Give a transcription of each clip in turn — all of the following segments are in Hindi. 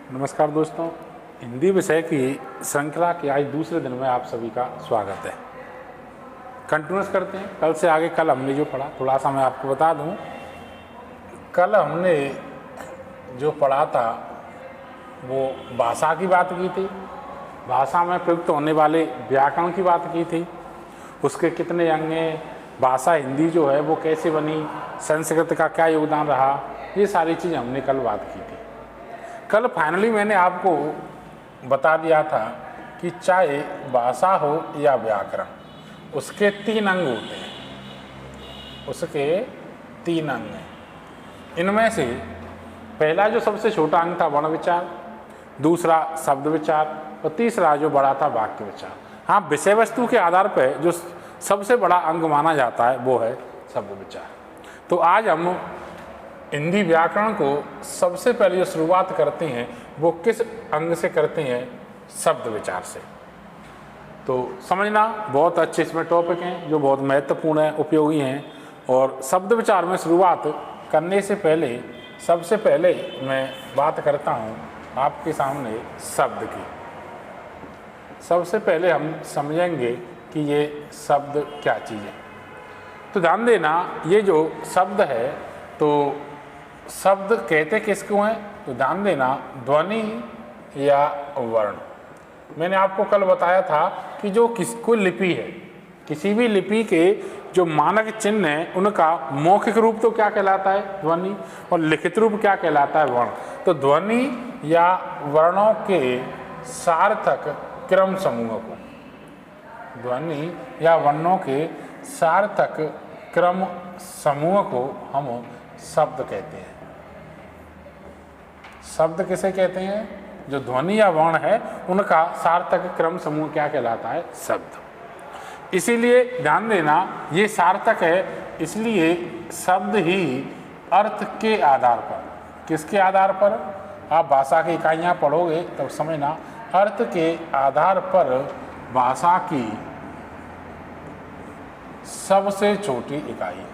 नमस्कार दोस्तों, हिंदी विषय की श्रृंखला के आज दूसरे दिन में आप सभी का स्वागत है। कंटिन्यूस करते हैं कल से आगे। कल हमने जो पढ़ा थोड़ा सा मैं आपको बता दूं। कल हमने जो पढ़ा था वो भाषा की बात की थी, भाषा में प्रयुक्त होने वाले व्याकरण की बात की थी, उसके कितने अंग हैं, भाषा हिंदी जो है वो कैसे बनी, संस्कृत का क्या योगदान रहा, ये सारी चीज़ हमने कल बात की थी। कल फाइनली मैंने आपको बता दिया था कि चाहे भाषा हो या व्याकरण, उसके 3 अंग होते हैं, उसके 3 अंग हैं। इनमें से पहला जो सबसे छोटा अंग था वर्ण विचार, दूसरा शब्द विचार और तीसरा जो बड़ा था वाक्य विचार। हाँ, विषय वस्तु के आधार पर जो सबसे बड़ा अंग माना जाता है वो है शब्द विचार। तो आज हम हिंदी व्याकरण को सबसे पहले जो शुरुआत करते हैं वो किस अंग से करते हैं? शब्द विचार से। तो समझना बहुत अच्छे इसमें टॉपिक हैं जो बहुत महत्वपूर्ण है, उपयोगी हैं। और शब्द विचार में शुरुआत करने से पहले सबसे पहले मैं बात करता हूँ आपके सामने शब्द की। सबसे पहले हम समझेंगे कि ये शब्द क्या चीज़ है। तो ध्यान देना, ये जो शब्द है तो शब्द कहते किसको हैं? तो ध्यान देना, ध्वनि या वर्ण। मैंने आपको कल बताया था कि जो कोई लिपि है, किसी भी लिपि के जो मानक चिन्ह हैं उनका मौखिक रूप तो क्या कहलाता है? ध्वनि। और लिखित रूप क्या कहलाता है? वर्ण। तो ध्वनि या वर्णों के सार्थक क्रम समूह को, ध्वनि या वर्णों के सार्थक क्रम समूह को हम शब्द कहते हैं। शब्द किसे कहते हैं? जो ध्वनि या वर्ण है उनका सार्थक क्रम समूह क्या कहलाता है? शब्द। इसीलिए ध्यान देना, ये सार्थक है, इसलिए शब्द ही अर्थ के आधार पर, किसके आधार पर? आप भाषा की इकाइयाँ पढ़ोगे तब समझना, अर्थ के आधार पर भाषा की सबसे छोटी इकाई,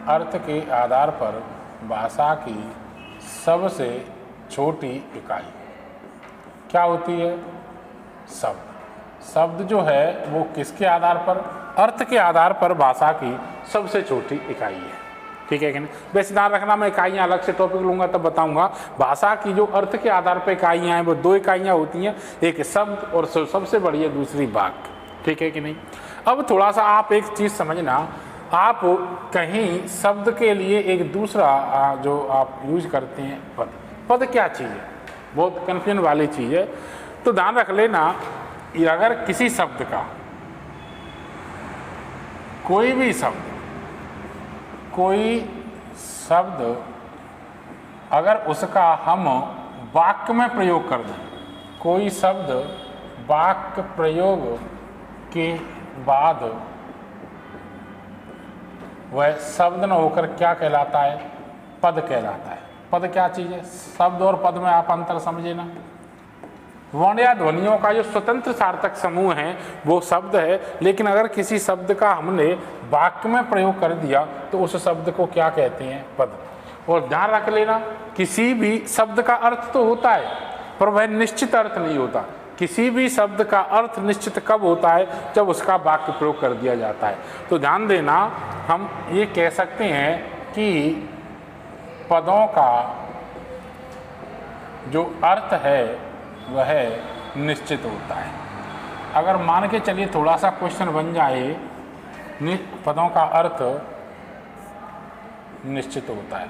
अर्थ के आधार पर भाषा की सबसे छोटी इकाई क्या होती है? शब्द। शब्द जो है वो किसके आधार पर? अर्थ के आधार पर भाषा की सबसे छोटी इकाई है। ठीक है कि नहीं? वैसे ध्यान रखना, मैं इकाइयाँ अलग से टॉपिक लूँगा तब बताऊँगा। भाषा की जो अर्थ के आधार पर इकाइयाँ हैं वो 2 इकाइयाँ होती हैं, एक शब्द और सबसे बड़ी है दूसरी वाक्य। ठीक है कि नहीं? अब थोड़ा सा आप एक चीज़ समझना, आप कहीं शब्द के लिए एक दूसरा जो आप यूज करते हैं पद, पद क्या चीज़ है? बहुत कन्फ्यूजन वाली चीज़ है। तो ध्यान रख लेना, अगर किसी शब्द का, कोई भी शब्द अगर उसका हम वाक्य में प्रयोग कर दें, कोई शब्द वाक्य प्रयोग के बाद वह शब्द न होकर क्या कहलाता है? पद कहलाता है। पद क्या चीज़ है? शब्द और पद में आप अंतर समझे ना। वर्ण या ध्वनियों का जो स्वतंत्र सार्थक समूह है वो शब्द है, लेकिन अगर किसी शब्द का हमने वाक्य में प्रयोग कर दिया तो उस शब्द को क्या कहते हैं? पद। और ध्यान रख लेना, किसी भी शब्द का अर्थ तो होता है पर वह निश्चित अर्थ नहीं होता। किसी भी शब्द का अर्थ निश्चित कब होता है? जब उसका वाक्य प्रयोग कर दिया जाता है। तो ध्यान देना, हम ये कह सकते हैं कि पदों का जो अर्थ है वह निश्चित होता है। अगर मान के चलिए थोड़ा सा क्वेश्चन बन जाए, पदों का अर्थ निश्चित होता है।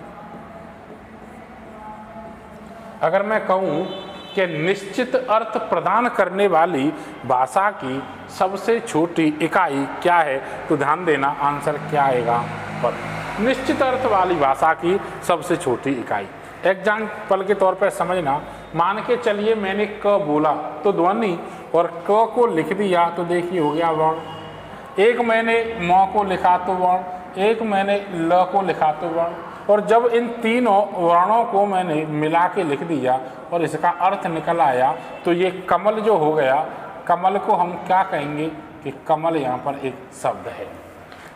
अगर मैं कहूँ कि निश्चित अर्थ प्रदान करने वाली भाषा की सबसे छोटी इकाई क्या है, तो ध्यान देना आंसर क्या आएगा? पद। निश्चित अर्थ वाली भाषा की सबसे छोटी इकाई। एग्जाम्पल के तौर पर समझना, मान के चलिए मैंने क बोला तो ध्वनि, और क को लिख दिया तो देखिए हो गया वर्ण। एक मैंने म को लिखा तो वर्ण, एक मैंने ल को लिखा तो वर्ण। और जब इन तीनों वर्णों को मैंने मिला के लिख दिया और इसका अर्थ निकल आया तो ये कमल जो हो गया, कमल को हम क्या कहेंगे? कि कमल यहाँ पर एक शब्द है।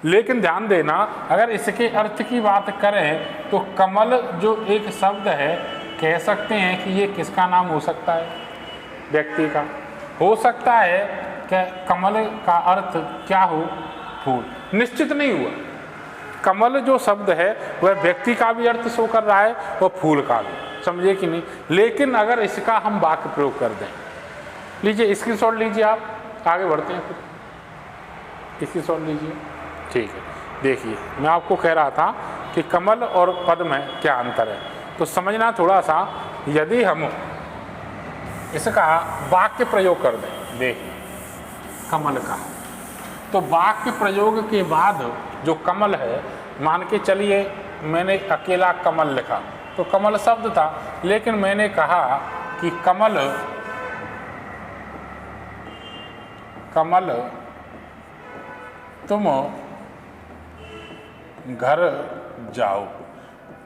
लेकिन ध्यान देना, अगर इसके अर्थ की बात करें तो कमल जो एक शब्द है कह सकते हैं कि ये किसका नाम हो सकता है, व्यक्ति का। हो सकता है कि कमल का अर्थ क्या हो, फूल। निश्चित नहीं हुआ। कमल जो शब्द है वह व्यक्ति का भी अर्थ शो कर रहा है और फूल का भी, समझे कि नहीं। लेकिन अगर इसका हम वाक्य प्रयोग कर दें, लीजिए स्क्रीनशॉट लीजिए, आप आगे बढ़ते हैं, फिर स्क्रीनशॉट लीजिए। ठीक है, देखिए मैं आपको कह रहा था कि कमल और पद में क्या अंतर है, तो समझना थोड़ा सा। यदि हम इसका वाक्य प्रयोग कर दें, देखिए कमल का, तो वाक्य प्रयोग के बाद जो कमल है, मान के चलिए मैंने अकेला कमल लिखा तो कमल शब्द था, लेकिन मैंने कहा कि कमल तुम घर जाओ,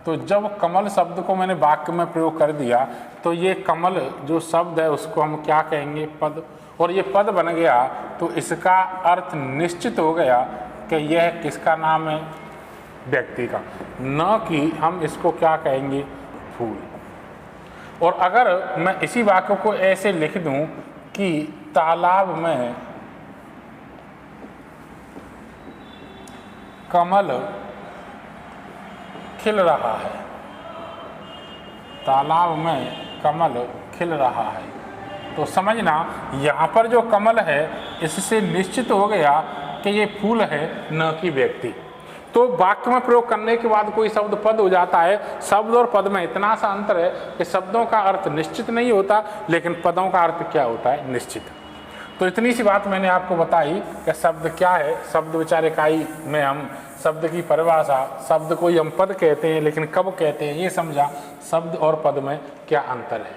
तो जब कमल शब्द को मैंने वाक्य में प्रयोग कर दिया तो ये कमल जो शब्द है उसको हम क्या कहेंगे, पद। और ये पद बन गया तो इसका अर्थ निश्चित हो गया कि यह किसका नाम है, व्यक्ति का, न कि हम इसको क्या कहेंगे, फूल। और अगर मैं इसी वाक्य को ऐसे लिख दूं कि तालाब में कमल खिल रहा है, तालाब में कमल खिल रहा है, तो समझना यहाँ पर जो कमल है इससे निश्चित हो गया कि ये फूल है, न कि व्यक्ति। तो वाक्य में प्रयोग करने के बाद कोई शब्द पद हो जाता है। शब्द और पद में इतना सा अंतर है कि शब्दों का अर्थ निश्चित नहीं होता, लेकिन पदों का अर्थ क्या होता है, निश्चित। तो इतनी सी बात मैंने आपको बताई कि शब्द क्या है। शब्द विचार इकाई में हम शब्द की परिभाषा, शब्द को ही हम पद कहते हैं, लेकिन कब कहते हैं ये समझा, शब्द और पद में क्या अंतर है।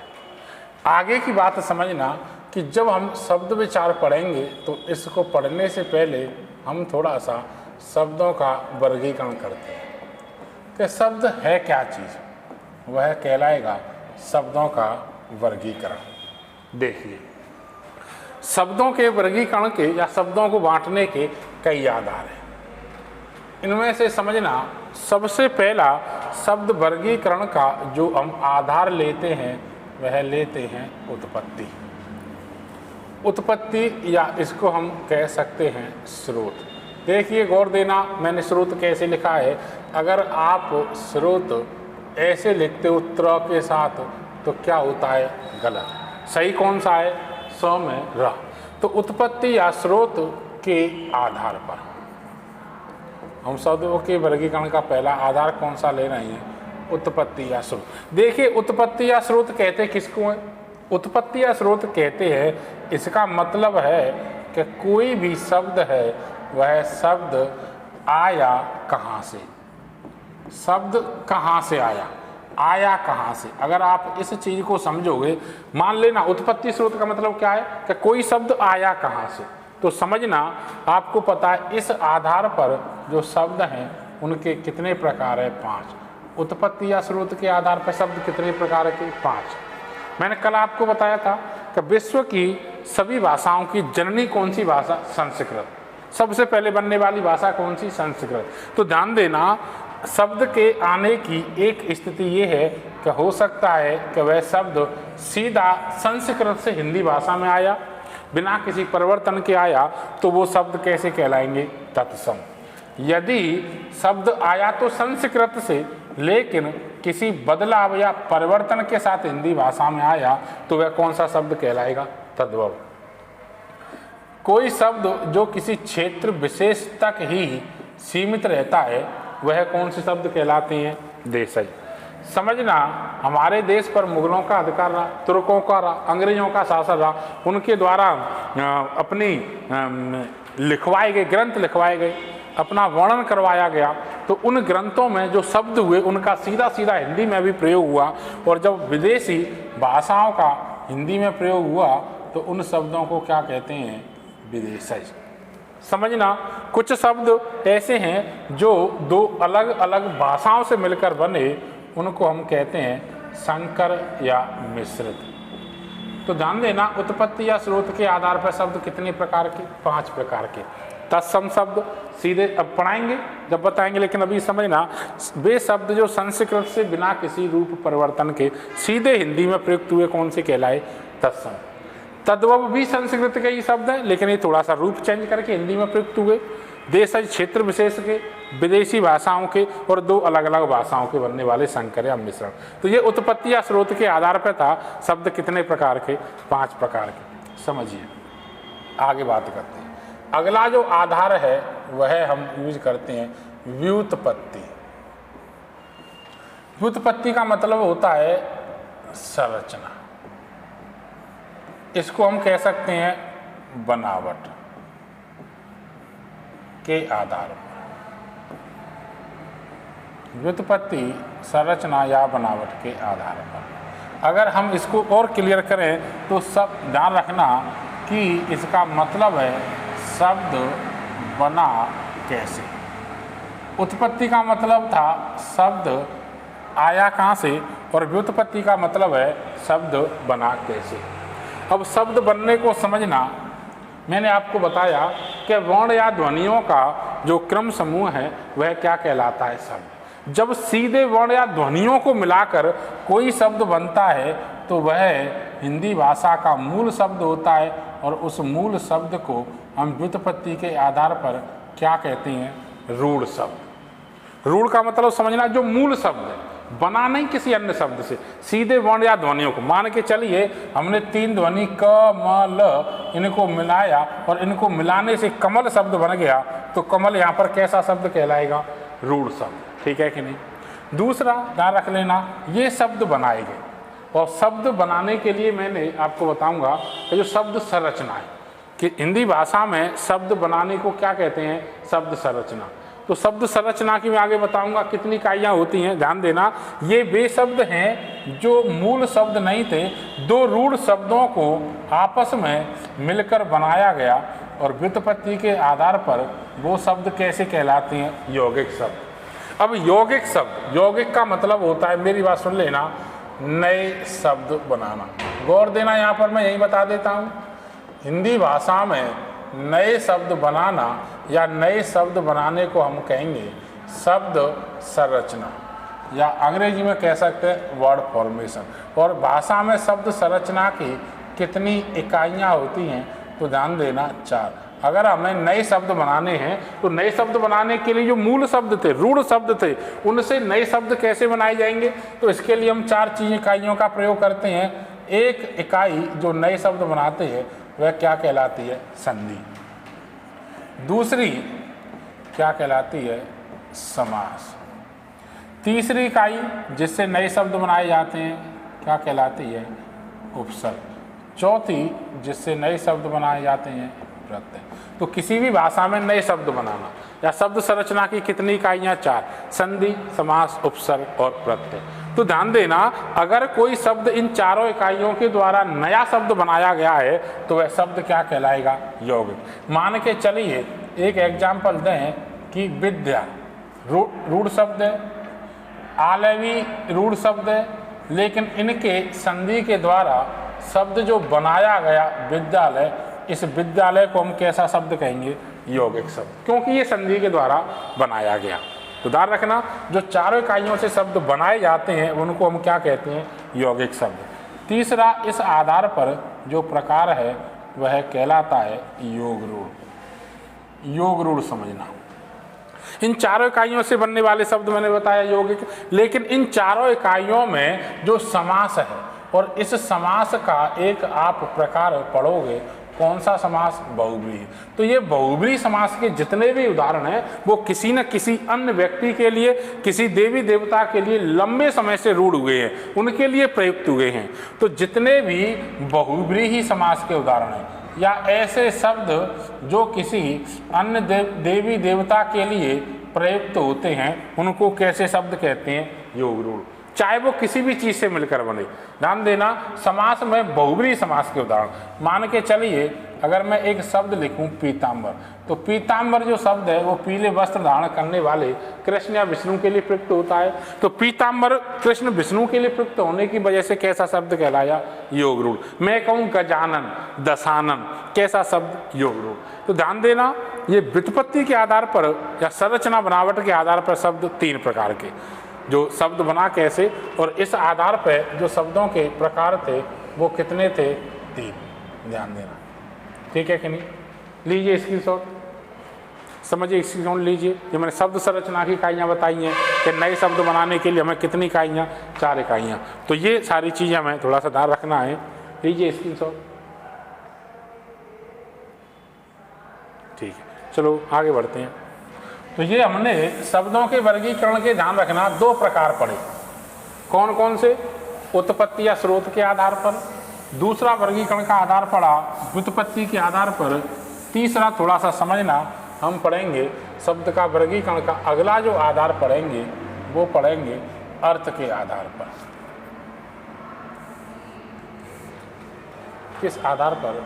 आगे की बात समझना कि जब हम शब्द विचार पढ़ेंगे तो इसको पढ़ने से पहले हम थोड़ा सा शब्दों का वर्गीकरण करते हैं कि शब्द है क्या चीज़, वह कहलाएगा शब्दों का वर्गीकरण। देखिए, शब्दों के वर्गीकरण के या शब्दों को बांटने के कई आधार हैं। इनमें से समझना, सबसे पहला शब्द वर्गीकरण का जो हम आधार लेते हैं वह लेते हैं उत्पत्ति। उत्पत्ति या इसको हम कह सकते हैं स्रोत। देखिए गौर देना, मैंने स्रोत कैसे लिखा है। अगर आप स्रोत ऐसे लिखते हो त्र के साथ तो क्या होता है, गलत। सही कौन सा है, स में र। तो उत्पत्ति या स्रोत के आधार पर हम शब्दों के वर्गीकरण का पहला आधार कौन सा ले रहे हैं, उत्पत्ति या स्रोत। देखिए उत्पत्ति या स्रोत कहते किसको है, उत्पत्ति या स्रोत कहते हैं, इसका मतलब है कि कोई भी शब्द है वह शब्द आया कहाँ से, शब्द कहाँ से आया, आया कहाँ से। अगर आप इस चीज़ को समझोगे, मान लेना उत्पत्ति स्रोत का मतलब क्या है कि कोई शब्द आया कहाँ से, तो समझना आपको पता है इस आधार पर जो शब्द हैं उनके कितने प्रकार है, 5। उत्पत्ति या स्रोत के आधार पर शब्द कितने प्रकार के, 5। मैंने कल आपको बताया था कि विश्व की सभी भाषाओं की जननी कौन सी भाषा, संस्कृत। सबसे पहले बनने वाली भाषा कौन सी, संस्कृत। तो ध्यान देना, शब्द के आने की एक स्थिति ये है कि हो सकता है कि वह शब्द सीधा संस्कृत से हिंदी भाषा में आया, बिना किसी परिवर्तन के आया, तो वो शब्द कैसे कहलाएंगे, तत्सम। यदि शब्द आया तो संस्कृत से, लेकिन किसी बदलाव या परिवर्तन के साथ हिंदी भाषा में आया तो वह कौन सा शब्द कहलाएगा, तद्भव। कोई शब्द जो किसी क्षेत्र विशेष तक ही सीमित रहता है वह कौन से शब्द कहलाते हैं, देशज। समझना, हमारे देश पर मुगलों का अधिकार रहा, तुर्कों का रहा, अंग्रेजों का शासन रहा, उनके द्वारा अपनी लिखवाए गए ग्रंथ लिखवाए गए, अपना वर्णन करवाया गया, तो उन ग्रंथों में जो शब्द हुए उनका सीधा सीधा हिंदी में भी प्रयोग हुआ, और जब विदेशी भाषाओं का हिंदी में प्रयोग हुआ तो उन शब्दों को क्या कहते हैं, विदेशज। समझना, कुछ शब्द ऐसे हैं जो दो अलग अलग भाषाओं से मिलकर बने, उनको हम कहते हैं संकर या मिश्रित। तो ध्यान देना, उत्पत्ति या स्रोत के आधार पर शब्द कितने प्रकार के, 5 प्रकार के। तत्सम शब्द सीधे अब पढ़ाएंगे जब बताएंगे, लेकिन अभी समझना वे शब्द जो संस्कृत से बिना किसी रूप परिवर्तन के सीधे हिंदी में प्रयुक्त हुए कौन से कहलाए? तत्सम। तद्भव भी संस्कृत के ही शब्द है, लेकिन ये थोड़ा सा रूप चेंज करके हिंदी में प्रयुक्त हुए। देशज क्षेत्र विशेष के, विदेशी भाषाओं के और दो अलग अलग भाषाओं के बनने वाले संकर या मिश्रण। तो ये उत्पत्ति या स्रोत के आधार पर था। शब्द कितने प्रकार के? 5 प्रकार के। समझिए, आगे बात करते हैं। अगला जो आधार है वह हम यूज करते हैं व्युत्पत्ति। व्युत्पत्ति का मतलब होता है संरचना। इसको हम कह सकते हैं बनावट के आधार पर। व्युत्पत्ति संरचना या बनावट के आधार पर। अगर हम इसको और क्लियर करें तो सब ध्यान रखना कि इसका मतलब है शब्द बना कैसे। उत्पत्ति का मतलब था शब्द आया कहाँ से, और व्युत्पत्ति का मतलब है शब्द बना कैसे। अब शब्द बनने को समझना, मैंने आपको बताया कि वर्ण या ध्वनियों का जो क्रम समूह है वह क्या कहलाता है? शब्द। जब सीधे वर्ण या ध्वनियों को मिलाकर कोई शब्द बनता है तो वह हिंदी भाषा का मूल शब्द होता है, और उस मूल शब्द को हम व्युत्पत्ति के आधार पर क्या कहते हैं? रूढ़ शब्द। रूढ़ का मतलब समझना जो मूल शब्द है, बना नहीं किसी अन्य शब्द से, सीधे वर्ण या ध्वनियों को। मान के चलिए हमने 3 ध्वनि क म ल इनको मिलाया और इनको मिलाने से कमल शब्द बन गया, तो कमल यहाँ पर कैसा शब्द कहलाएगा? रूढ़ शब्द। ठीक है कि नहीं? दूसरा ध्यान रख लेना, ये शब्द बनाए गए, और शब्द बनाने के लिए मैंने आपको बताऊंगा कि जो शब्द संरचना है, कि हिंदी भाषा में शब्द बनाने को क्या कहते हैं? शब्द संरचना। तो शब्द संरचना की मैं आगे बताऊंगा कितनी इकाइयाँ होती हैं। ध्यान देना, ये वे शब्द हैं जो मूल शब्द नहीं थे, 2 रूढ़ शब्दों को आपस में मिलकर बनाया गया, और व्युत्पत्ति के आधार पर वो शब्द कैसे कहलाते हैं? यौगिक शब्द। अब यौगिक शब्द, यौगिक का मतलब होता है, मेरी बात सुन लेना, नए शब्द बनाना। गौर देना, यहाँ पर मैं यही बता देता हूँ, हिंदी भाषा में नए शब्द बनाना या नए शब्द बनाने को हम कहेंगे शब्द संरचना, या अंग्रेजी में कह सकते हैं वर्ड फॉर्मेशन। और भाषा में शब्द संरचना की कितनी इकाइयाँ होती हैं? तो ध्यान देना, 4। अगर हमें नए शब्द बनाने हैं तो नए शब्द बनाने के लिए जो मूल शब्द थे, रूढ़ शब्द थे, उनसे नए शब्द कैसे बनाए जाएंगे? तो इसके लिए हम 4 इकाइयों का प्रयोग करते हैं। एक इकाई जो नए शब्द बनाते हैं वह क्या कहलाती है? संधि। दूसरी क्या कहलाती है? समास। तीसरी इकाई जिससे नए शब्द बनाए जाते हैं क्या कहलाती है? उपसर्ग। चौथी जिससे नए शब्द बनाए जाते हैं प्रत्यय। तो किसी भी भाषा में नए शब्द बनाना या शब्द संरचना की कितनी इकाइयाँ? 4। संधि, समास, उपसर्ग और प्रत्यय। तो ध्यान देना, अगर कोई शब्द इन 4 इकाइयों के द्वारा नया शब्द बनाया गया है तो वह शब्द क्या कहलाएगा? यौगिक। मान के चलिए एक एग्जाम्पल दें कि विद्या रूढ़ शब्द है, आलय भी रूढ़ शब्द है, लेकिन इनके संधि के द्वारा शब्द जो बनाया गया विद्यालय, इस विद्यालय को हम कैसा शब्द कहेंगे? यौगिक शब्द, क्योंकि ये संधि के द्वारा बनाया गया। तो ध्यान रखना, जो 4 इकाइयों से शब्द बनाए जाते हैं उनको हम क्या कहते हैं? यौगिक शब्द। तीसरा इस आधार पर जो प्रकार है वह कहलाता है योग रूढ़। योग रूढ़ समझना, इन 4 इकाइयों से बनने वाले शब्द मैंने बताया यौगिक, लेकिन इन 4 इकाइयों में जो समास है, और इस समास का एक आप प्रकार पढ़ोगे, कौन सा समास? बहुब्रीहि। तो ये बहुब्रीहि समास के जितने भी उदाहरण हैं वो किसी न किसी अन्य व्यक्ति के लिए, किसी देवी देवता के लिए लंबे समय से रूढ़ हुए हैं, उनके लिए प्रयुक्त हुए हैं। तो जितने भी बहुब्रीहि समास के उदाहरण हैं या ऐसे शब्द जो किसी अन्य देवी देवता के लिए प्रयुक्त होते हैं उनको कैसे शब्द कहते हैं? योग रूढ़, चाहे वो किसी भी चीज़ से मिलकर बने। ध्यान देना, समास में बहुब्रीहि समास के उदाहरण मान के चलिए, अगर मैं एक शब्द लिखूं पीताम्बर, तो पीताम्बर जो शब्द है वो पीले वस्त्र धारण करने वाले कृष्ण या विष्णु के लिए प्रयुक्त होता है। तो पीताम्बर कृष्ण विष्णु के लिए प्रयुक्त होने की वजह से कैसा शब्द कहलाया? योग रूढ़। मैं कहूँ गजानन, दशानन, कैसा शब्द? योग रूढ़। तो ध्यान देना, ये व्युत्पत्ति के आधार पर या संरचना बनावट के आधार पर शब्द 3 प्रकार के, जो शब्द बना कैसे और इस आधार पर जो शब्दों के प्रकार थे वो कितने थे? 3। ध्यान देना, ठीक है कि नहीं? लीजिए स्क्रीनशॉट, समझिए, स्क्रीनशॉट लीजिए। जो मैंने शब्द संरचना की इकाइयाँ बताई हैं कि नए शब्द बनाने के लिए हमें कितनी इकाइयाँ? 4 इकाइयाँ। तो ये सारी चीज़ें हमें थोड़ा सा ध्यान रखना है। लीजिए स्क्रीनशॉट, ठीक है। चलो आगे बढ़ते हैं। तो ये हमने शब्दों के वर्गीकरण के ध्यान रखना 2 प्रकार पढ़े। कौन कौन से? उत्पत्ति या स्रोत के आधार पर, दूसरा वर्गीकरण का आधार पड़ा व्युत्पत्ति के आधार पर, तीसरा थोड़ा सा समझना हम पढ़ेंगे शब्द का वर्गीकरण का अगला जो आधार पढ़ेंगे वो पढ़ेंगे अर्थ के आधार पर। किस आधार पर?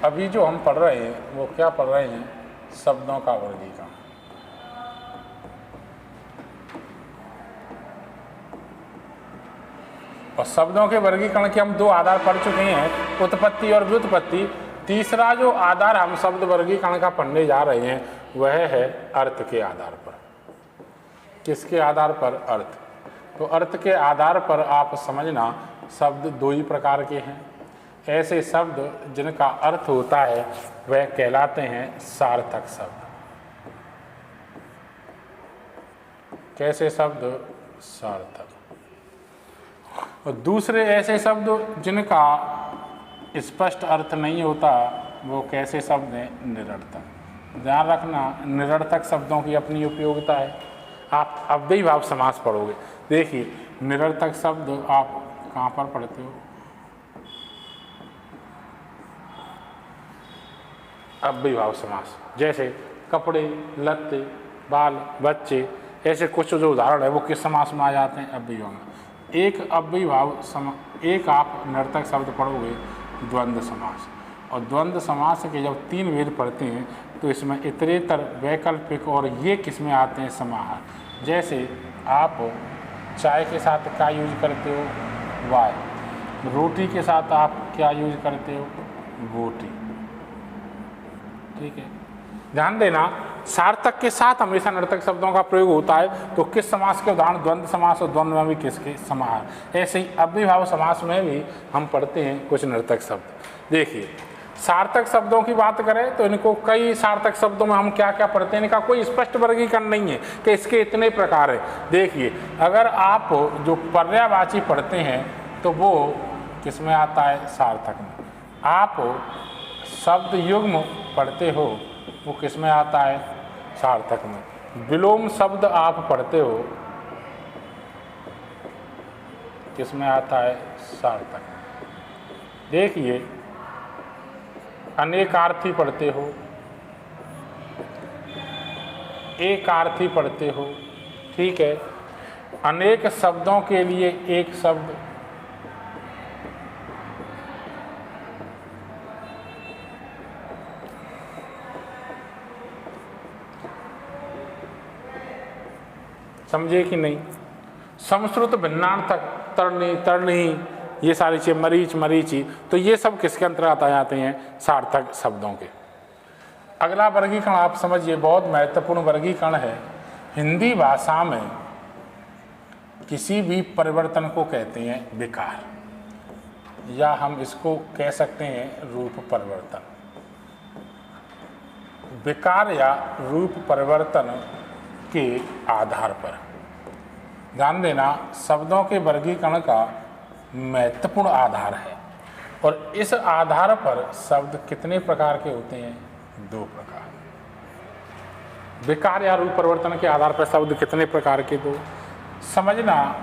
अभी जो हम पढ़ रहे हैं वो क्या पढ़ रहे हैं? शब्दों का वर्गीकरण। और शब्दों के वर्गीकरण के हम 2 आधार पढ़ चुके हैं, उत्पत्ति और व्युत्पत्ति। तीसरा जो आधार हम शब्द वर्गीकरण का पढ़ने जा रहे हैं वह है अर्थ के आधार पर। किसके आधार पर? अर्थ। तो अर्थ के आधार पर आप समझना शब्द 2 ही प्रकार के हैं। ऐसे शब्द जिनका अर्थ होता है वह कहलाते हैं सार्थक शब्द। कैसे शब्द? सार्थक। और दूसरे ऐसे शब्द जिनका स्पष्ट अर्थ नहीं होता वो कैसे शब्द हैं? निरर्थक। ध्यान रखना, निरर्थक शब्दों की अपनी उपयोगिता है। आप अव्ययी भाव समास पढ़ोगे। देखिए, निरर्थक शब्द आप कहाँ पर पढ़ते हो? अव्ययी भाव समास। जैसे कपड़े, लत्ते, बाल, बच्चे, ऐसे कुछ जो उदाहरण है वो किस समास में आ जाते हैं? अव्ययी भाव में। एक अव्ययी भाव एक आप निरर्थक शब्द पढ़ोगे द्वंद्व समास। और द्वंद्व समास के जब 3 वेद पढ़ते हैं तो इसमें इतरेतर, वैकल्पिक और ये किसमें आते हैं? समाहार। जैसे आप चाय के साथ क्या यूज करते हो? वाय। रोटी के साथ आप क्या यूज करते हो? गोटी। ठीक है, ध्यान देना, सार्थक के साथ हमेशा निरर्थक शब्दों का प्रयोग होता है। तो किस समास के उदाहरण? द्वंद्व समास, और द्वंद्व में भी किसके? समाहार। ऐसे ही अव्ययी भाव समास में भी हम पढ़ते हैं कुछ निरर्थक शब्द। देखिए, सार्थक शब्दों की बात करें तो इनको कई सार्थक शब्दों में हम क्या क्या पढ़ते हैं, इनका कोई स्पष्ट वर्गीकरण नहीं है कि इसके इतने प्रकार है। देखिए, अगर आप जो पर्यायवाची पढ़ते हैं तो वो किस में आता है? सार्थक में। आप शब्द युग्म पढ़ते हो वो किस में आता है? सार्थक में। विलोम शब्द आप पढ़ते हो किस में आता है? सार्थक में। देखिए, अनेकार्थी पढ़ते हो, एकार्थी पढ़ते हो, ठीक है। अनेक शब्दों के लिए एक शब्द, समझे कि नहीं? समश्रुत, भिन्नार्थक, तरणी, तरणी, ये सारी चीज़ें, मरीच, मरीची, तो ये सब किसके अंतर्गत आ जाते हैं? सार्थक शब्दों के। अगला वर्गीकरण आप समझिए, बहुत महत्वपूर्ण वर्गीकरण है। हिंदी भाषा में किसी भी परिवर्तन को कहते हैं विकार, या हम इसको कह सकते हैं रूप परिवर्तन। विकार या रूप परिवर्तन के आधार पर ध्यान देना, शब्दों के वर्गीकरण का महत्वपूर्ण आधार है। और इस आधार पर शब्द कितने प्रकार के होते हैं? 2 प्रकार। विकार या रूप परिवर्तन के आधार पर शब्द कितने प्रकार के? 2। समझना,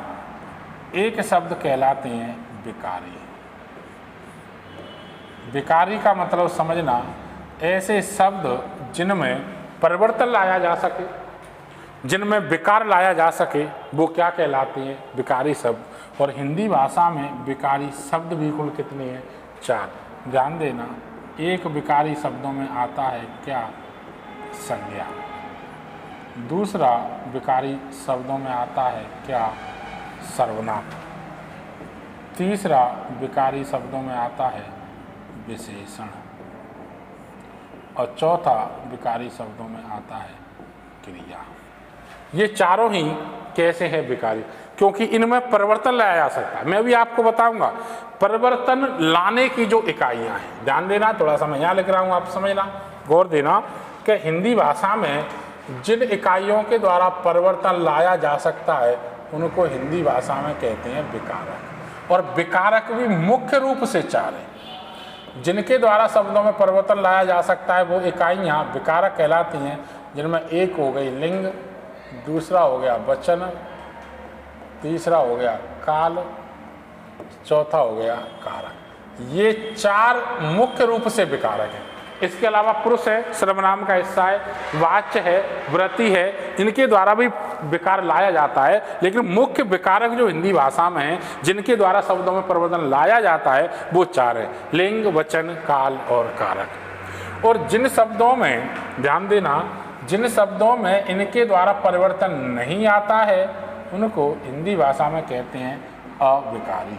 एक शब्द कहलाते हैं विकारी। विकारी का मतलब समझना, ऐसे शब्द जिनमें परिवर्तन लाया जा सके, जिनमें विकार लाया जा सके, वो क्या कहलाते हैं? विकारी शब्द। और हिंदी भाषा में विकारी शब्द भी कुल कितने हैं? 4। ध्यान देना, एक विकारी शब्दों में आता है क्या? संज्ञा। दूसरा विकारी शब्दों में आता है क्या? सर्वनाम। तीसरा विकारी शब्दों में आता है विशेषण। और चौथा विकारी शब्दों में आता है क्रिया। ये चारों ही कैसे है विकारी? क्योंकि इनमें परिवर्तन लाया जा सकता है। मैं अभी आपको बताऊंगा परिवर्तन लाने की जो इकाइयां हैं। ध्यान देना, थोड़ा सा मैं यहाँ लिख रहा हूँ, आप समझना, गौर देना कि हिंदी भाषा में जिन इकाइयों के द्वारा परिवर्तन लाया जा सकता है उनको हिंदी भाषा में कहते हैं विकारक। और विकारक भी मुख्य रूप से चार है। जिनके द्वारा शब्दों में परिवर्तन लाया जा सकता है वो इकाइयाँ विकारक कहलाती हैं, जिनमें एक हो गई लिंग, दूसरा हो गया वचन, तीसरा हो गया काल, चौथा हो गया कारक। ये चार मुख्य रूप से विकारक हैं। इसके अलावा पुरुष है, सर्वनाम का हिस्सा है, वाच्य है, वृत्ति है, इनके द्वारा भी विकार लाया जाता है। लेकिन मुख्य विकारक जो हिंदी भाषा में है जिनके द्वारा शब्दों में परिवर्तन लाया जाता है वो चार है, लिंग, वचन, काल और कारक। और जिन शब्दों में, ध्यान देना, जिन शब्दों में इनके द्वारा परिवर्तन नहीं आता है उनको हिंदी भाषा में कहते हैं अविकारी।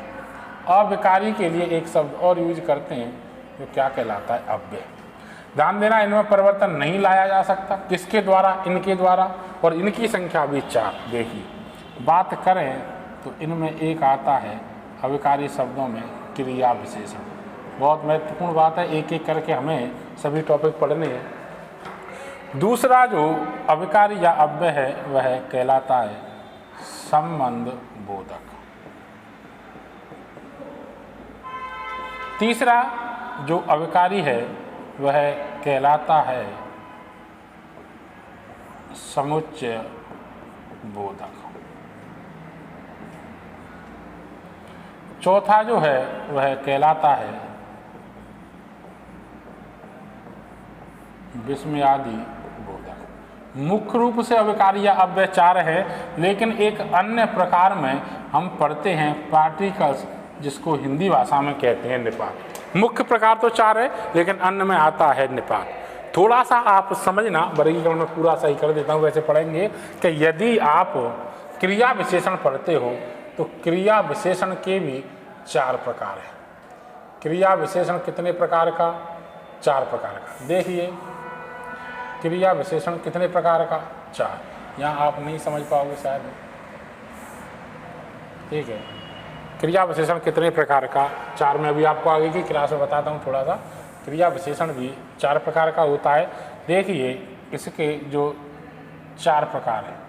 अविकारी के लिए एक शब्द और यूज करते हैं जो क्या कहलाता है? अव्यय। ध्यान देना, इनमें परिवर्तन नहीं लाया जा सकता। किसके द्वारा? इनके द्वारा। और इनकी संख्या भी चार। देखिए, बात करें तो इनमें एक आता है अविकारी शब्दों में क्रिया विशेषण। बहुत महत्वपूर्ण बात है, एक एक करके हमें सभी टॉपिक पढ़ने हैं। दूसरा जो अविकारी या अव्यय है वह कहलाता है संबंध बोधक। तीसरा जो अविकारी है वह कहलाता है समुच्चय बोधक। चौथा जो है वह कहलाता है विस्मयादि बोधक। मुख्य रूप से अविकारी या अव्यय चार है, लेकिन एक अन्य प्रकार में हम पढ़ते हैं पार्टिकल्स, जिसको हिंदी भाषा में कहते हैं निपात। मुख्य प्रकार तो चार है लेकिन अन्य में आता है निपात। थोड़ा सा आप समझना, वर्गीकरण में पूरा सही कर देता हूँ, वैसे पढ़ेंगे कि यदि आप क्रिया विशेषण पढ़ते हो तो क्रिया विशेषण के भी चार प्रकार है। क्रिया विशेषण कितने प्रकार का? चार प्रकार का। देखिए, क्रिया विशेषण कितने प्रकार का? चार। यहाँ आप नहीं समझ पाओगे शायद, ठीक है। क्रिया विशेषण कितने प्रकार का? चार। में अभी आपको आगे की क्लास में बताता हूँ थोड़ा सा। क्रिया विशेषण भी चार प्रकार का होता है। देखिए, इसके जो चार प्रकार हैं,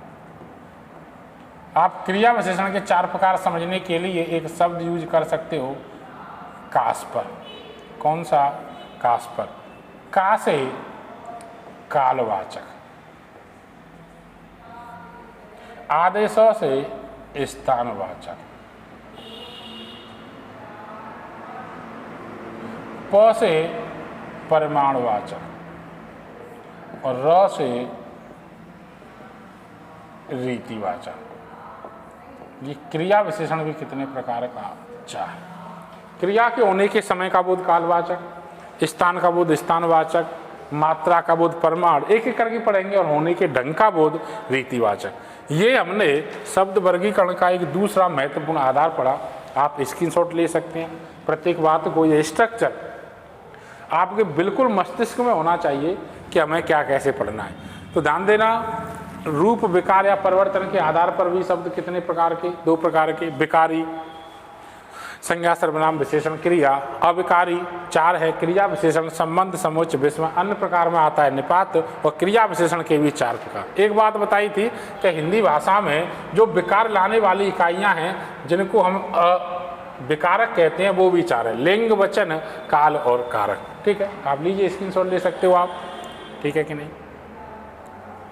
आप क्रिया विशेषण के चार प्रकार समझने के लिए एक शब्द यूज कर सकते हो, कास्पर। कौन सा? कास्पर। का से कालवाचक, आदेशों से स्थानवाचक, प से परिमाणवाचक और र से रीतिवाचक। ये क्रिया विशेषण भी कितने प्रकार का? चार। क्रिया के होने के समय का बोध कालवाचक, स्थान का बोध स्थानवाचक, मात्रा का बोध परिमाण, एक एक करके पढ़ेंगे, और होने के ढंग का बोध रीतिवाचक। ये हमने शब्द वर्गीकरण का एक दूसरा महत्वपूर्ण आधार पढ़ा। आप स्क्रीनशॉट ले सकते हैं। प्रत्येक बात को ये स्ट्रक्चर आपके बिल्कुल मस्तिष्क में होना चाहिए कि हमें क्या कैसे पढ़ना है। तो ध्यान देना, रूप, विकार या परिवर्तन के आधार पर भी शब्द कितने प्रकार के? दो प्रकार के। विकारी संज्ञा, सर्वनाम, विशेषण, क्रिया। अविकारी चार है, क्रिया विशेषण, संबंध, समुच्चय, विस्मय। अन्य प्रकार में आता है निपात। और क्रिया विशेषण के भी चार प्रकार। एक बात बताई थी कि हिंदी भाषा में जो विकार लाने वाली इकाइयां हैं जिनको हम विकारक कहते हैं वो भी चार है, लिंग, वचन, काल और कारक। ठीक है, आप लीजिए, स्क्रीनशॉट ले सकते हो आप। ठीक है कि नहीं?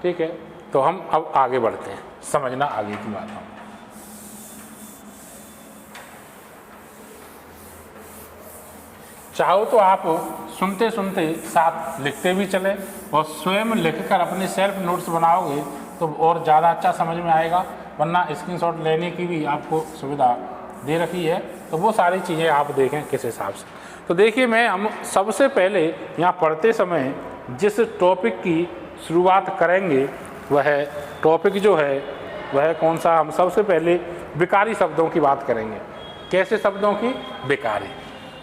ठीक है, तो हम अब आगे बढ़ते हैं, समझना आगे की बात। हम चाहो तो आप सुनते सुनते साथ लिखते भी चले, और स्वयं लिखकर अपने सेल्फ नोट्स बनाओगे तो और ज़्यादा अच्छा समझ में आएगा। वरना स्क्रीनशॉट लेने की भी आपको सुविधा दे रखी है, तो वो सारी चीज़ें आप देखें किस हिसाब से। तो देखिए, हम सबसे पहले यहाँ पढ़ते समय जिस टॉपिक की शुरुआत करेंगे वह टॉपिक जो है वह कौन सा, हम सबसे पहले विकारी शब्दों की बात करेंगे। कैसे शब्दों की? विकारी।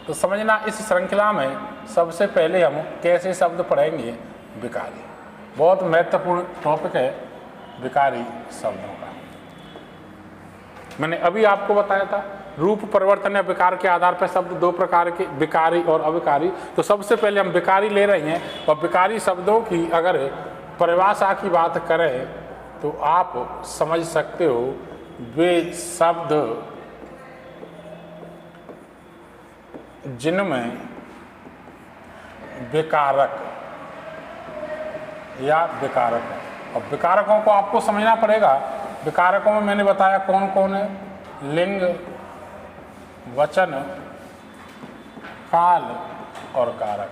तो समझना, इस श्रृंखला में सबसे पहले हम कैसे शब्द पढ़ेंगे? विकारी। बहुत महत्वपूर्ण टॉपिक है विकारी शब्दों का। मैंने अभी आपको बताया था रूप परिवर्तन या विकार के आधार पर शब्द दो प्रकार के, विकारी और अविकारी। तो सबसे पहले हम विकारी ले रहे हैं, और विकारी शब्दों की अगर परिभाषा की बात करें तो आप समझ सकते हो वे शब्द जिनमें विकारक या विकारक है। और विकारकों को आपको समझना पड़ेगा। विकारकों में मैंने बताया कौन कौन है, लिंग, वचन, काल और कारक।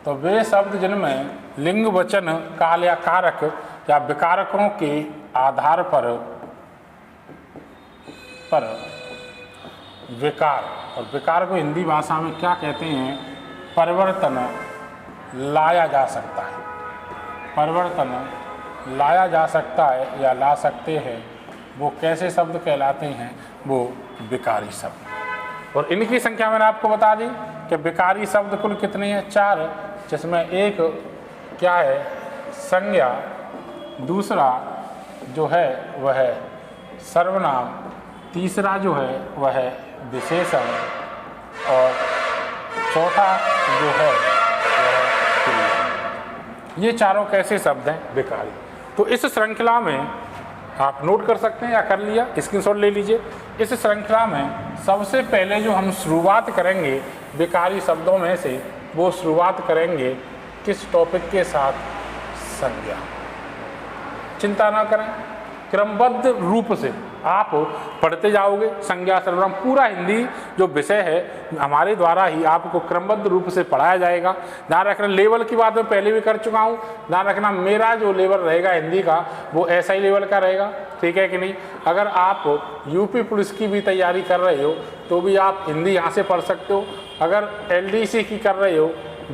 तो वे शब्द जिनमें लिंग, वचन, काल या कारक या विकारकों के आधार पर विकार, और विकार को हिंदी भाषा में क्या कहते हैं? परिवर्तन लाया जा सकता है। परिवर्तन लाया जा सकता है या ला सकते हैं, वो कैसे शब्द कहलाते हैं? वो विकारी शब्द। और इनकी संख्या मैंने आपको बता दी कि विकारी शब्द कुल कितने हैं? 4, जिसमें एक क्या है? संज्ञा, दूसरा जो है वह सर्वनाम, तीसरा जो है वह विशेषण, और चौथा जो है वह क्रिया। ये चारों कैसे शब्द हैं? विकारी। तो इस श्रृंखला में आप नोट कर सकते हैं या कर लिया, स्क्रीनशॉट ले लीजिए। इस श्रृंखला में सबसे पहले जो हम शुरुआत करेंगे विकारी शब्दों में से, वो शुरुआत करेंगे किस टॉपिक के साथ? संज्ञा। चिंता ना करें, क्रमबद्ध रूप से आप पढ़ते जाओगे। संज्ञा सर्वनाम पूरा हिंदी जो विषय है हमारे द्वारा ही आपको क्रमबद्ध रूप से पढ़ाया जाएगा। ध्यान रखना, लेवल की बात मैं पहले भी कर चुका हूँ। ध्यान रखना, मेरा जो लेवल रहेगा हिंदी का वो ऐसा ही लेवल का रहेगा, ठीक है कि नहीं? अगर आप यूपी पुलिस की भी तैयारी कर रहे हो तो भी आप हिंदी यहाँ से पढ़ सकते हो। अगर LDC की कर रहे हो,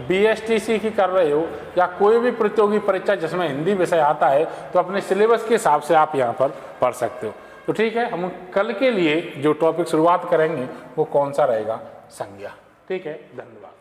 BSTC की कर रहे हो, या कोई भी प्रतियोगी परीक्षा जिसमें हिंदी विषय आता है, तो अपने सिलेबस के हिसाब से आप यहाँ पर पढ़ सकते हो। तो ठीक है, हम कल के लिए जो टॉपिक शुरुआत करेंगे वो कौन सा रहेगा? संज्ञा। ठीक है, धन्यवाद।